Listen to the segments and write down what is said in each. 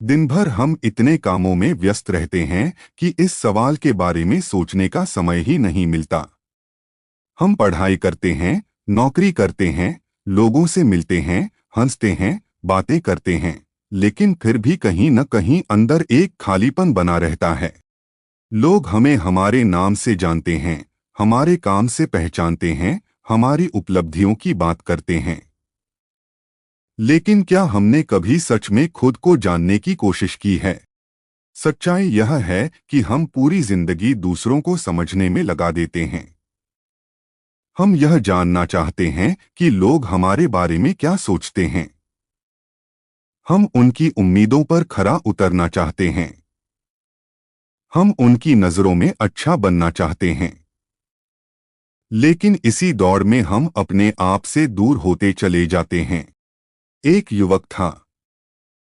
दिन भर हम इतने कामों में व्यस्त रहते हैं कि इस सवाल के बारे में सोचने का समय ही नहीं मिलता। हम पढ़ाई करते हैं, नौकरी करते हैं, लोगों से मिलते हैं, हंसते हैं, बातें करते हैं, लेकिन फिर भी कहीं न कहीं अंदर एक खालीपन बना रहता है। लोग हमें हमारे नाम से जानते हैं, हमारे काम से पहचानते हैं, हमारी उपलब्धियों की बात करते हैं। लेकिन क्या हमने कभी सच में खुद को जानने की कोशिश की है? सच्चाई यह है कि हम पूरी जिंदगी दूसरों को समझने में लगा देते हैं। हम यह जानना चाहते हैं कि लोग हमारे बारे में क्या सोचते हैं। हम उनकी उम्मीदों पर खरा उतरना चाहते हैं। हम उनकी नजरों में अच्छा बनना चाहते हैं। लेकिन इसी दौड़ में हम अपने आप से दूर होते चले जाते हैं। एक युवक था।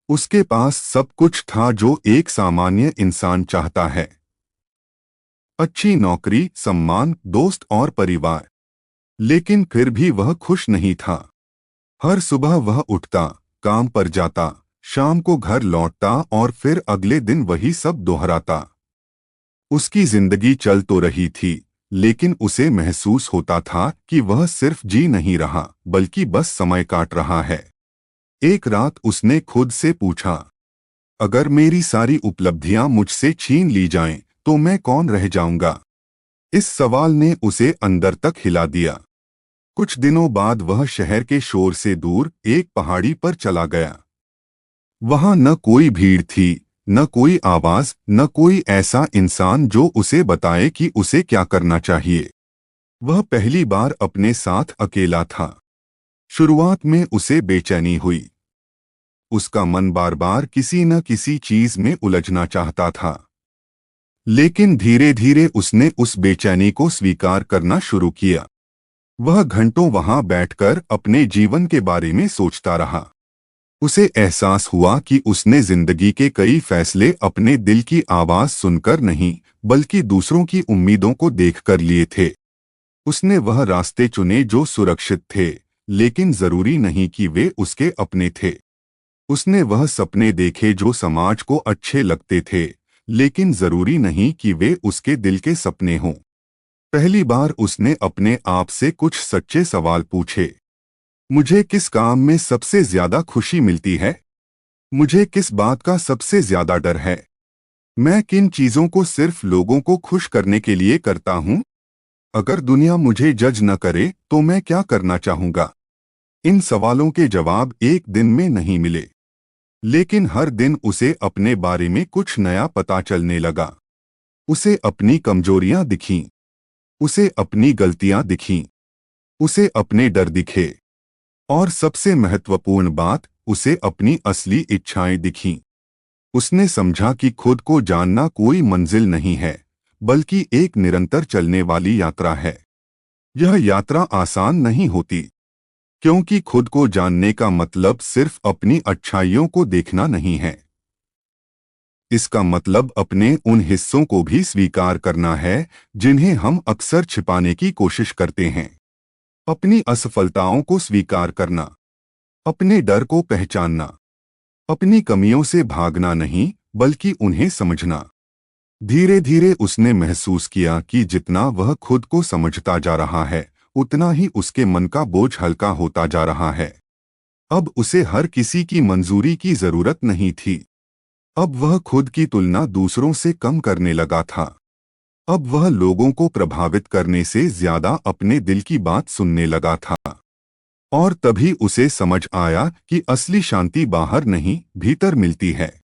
उसके पास सब कुछ था जो एक सामान्य इंसान चाहता है। अच्छी नौकरी, सम्मान, दोस्त और परिवार। लेकिन फिर भी वह खुश नहीं था। हर सुबह वह उठता, काम पर जाता, शाम को घर लौटता और फिर अगले दिन वही सब दोहराता। उसकी जिंदगी चल तो रही थी, लेकिन उसे महसूस होता था कि वह सिर्फ जी नहीं रहा, बल्कि बस समय काट रहा है। एक रात उसने खुद से पूछा, अगर मेरी सारी उपलब्धियां मुझसे छीन ली जाएं, तो मैं कौन रह जाऊंगा? इस सवाल ने उसे अंदर तक हिला दिया। कुछ दिनों बाद वह शहर के शोर से दूर एक पहाड़ी पर चला गया। वहां न कोई भीड़ थी, न कोई आवाज, न कोई ऐसा इंसान जो उसे बताए कि उसे क्या करना चाहिए। वह पहली बार अपने साथ अकेला था। शुरुआत में उसे बेचैनी हुई। उसका मन बार बार किसी न किसी चीज में उलझना चाहता था। लेकिन धीरे धीरे उसने उस बेचैनी को स्वीकार करना शुरू किया। वह घंटों वहां बैठकर अपने जीवन के बारे में सोचता रहा। उसे एहसास हुआ कि उसने जिंदगी के कई फैसले अपने दिल की आवाज सुनकर नहीं, बल्कि दूसरों की उम्मीदों को देखकर लिए थे। उसने वह रास्ते चुने जो सुरक्षित थे, लेकिन जरूरी नहीं कि वे उसके अपने थे। उसने वह सपने देखे जो समाज को अच्छे लगते थे, लेकिन जरूरी नहीं कि वे उसके दिल के सपने हों। पहली बार उसने अपने आप से कुछ सच्चे सवाल पूछे। मुझे किस काम में सबसे ज्यादा खुशी मिलती है? मुझे किस बात का सबसे ज्यादा डर है? मैं किन चीजों को सिर्फ लोगों को खुश करने के लिए करता हूं? अगर दुनिया मुझे जज न करे तो मैं क्या करना चाहूंगा? इन सवालों के जवाब एक दिन में नहीं मिले, लेकिन हर दिन उसे अपने बारे में कुछ नया पता चलने लगा। उसे अपनी कमजोरियां दिखीं, उसे अपनी गलतियां दिखीं, उसे अपने डर दिखे, और सबसे महत्वपूर्ण बात, उसे अपनी असली इच्छाएं दिखीं। उसने समझा कि खुद को जानना कोई मंजिल नहीं है, बल्कि एक निरंतर चलने वाली यात्रा है। यह यात्रा आसान नहीं होती, क्योंकि खुद को जानने का मतलब सिर्फ अपनी अच्छाइयों को देखना नहीं है। इसका मतलब अपने उन हिस्सों को भी स्वीकार करना है जिन्हें हम अक्सर छिपाने की कोशिश करते हैं। अपनी असफलताओं को स्वीकार करना, अपने डर को पहचानना, अपनी कमियों से भागना नहीं, बल्कि उन्हें समझना। धीरे धीरे उसने महसूस किया कि जितना वह खुद को समझता जा रहा है, उतना ही उसके मन का बोझ हल्का होता जा रहा है। अब उसे हर किसी की मंजूरी की जरूरत नहीं थी। अब वह खुद की तुलना दूसरों से कम करने लगा था। अब वह लोगों को प्रभावित करने से ज्यादा अपने दिल की बात सुनने लगा था। और तभी उसे समझ आया कि असली शांति बाहर नहीं, भीतर मिलती है।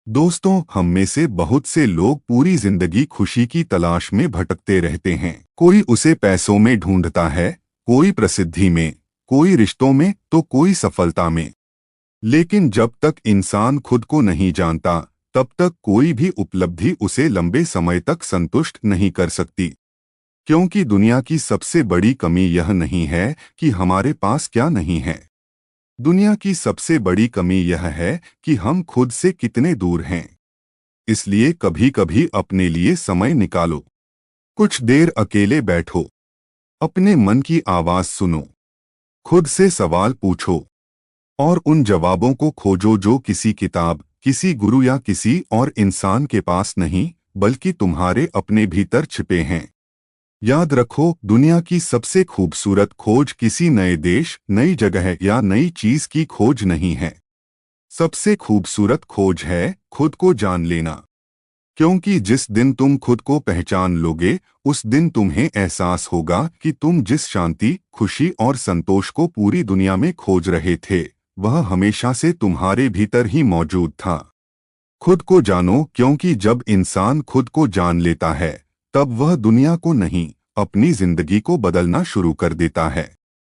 दोस्तों, हम में से बहुत से लोग पूरी जिंदगी खुशी की तलाश में भटकते रहते हैं। कोई उसे पैसों में ढूंढता है, कोई प्रसिद्धि में, कोई रिश्तों में, तो कोई सफलता में। लेकिन जब तक इंसान खुद को नहीं जानता, तब तक कोई भी उपलब्धि उसे लंबे समय तक संतुष्ट नहीं कर सकती। क्योंकि दुनिया की सबसे बड़ी कमी यह नहीं है कि हमारे पास क्या नहीं है। दुनिया की सबसे बड़ी कमी यह है कि हम खुद से कितने दूर हैं। इसलिए कभी कभी अपने लिए समय निकालो। कुछ देर अकेले बैठो, अपने मन की आवाज सुनो, खुद से सवाल पूछो, और उन जवाबों को खोजो जो किसी किताब, किसी गुरु या किसी और इंसान के पास नहीं, बल्कि तुम्हारे अपने भीतर छिपे हैं। याद रखो, दुनिया की सबसे खूबसूरत खोज किसी नए देश, नई जगह या नई चीज की खोज नहीं है। सबसे खूबसूरत खोज है खुद को जान लेना। क्योंकि जिस दिन तुम खुद को पहचान लोगे, उस दिन तुम्हें एहसास होगा कि तुम जिस शांति, खुशी और संतोष को पूरी दुनिया में खोज रहे थे, वह हमेशा से तुम्हारे भीतर ही मौजूद था। खुद को जानो, क्योंकि जब इंसान खुद को जान लेता है, तब वह दुनिया को नहीं, अपनी जिंदगी को बदलना शुरू कर देता है।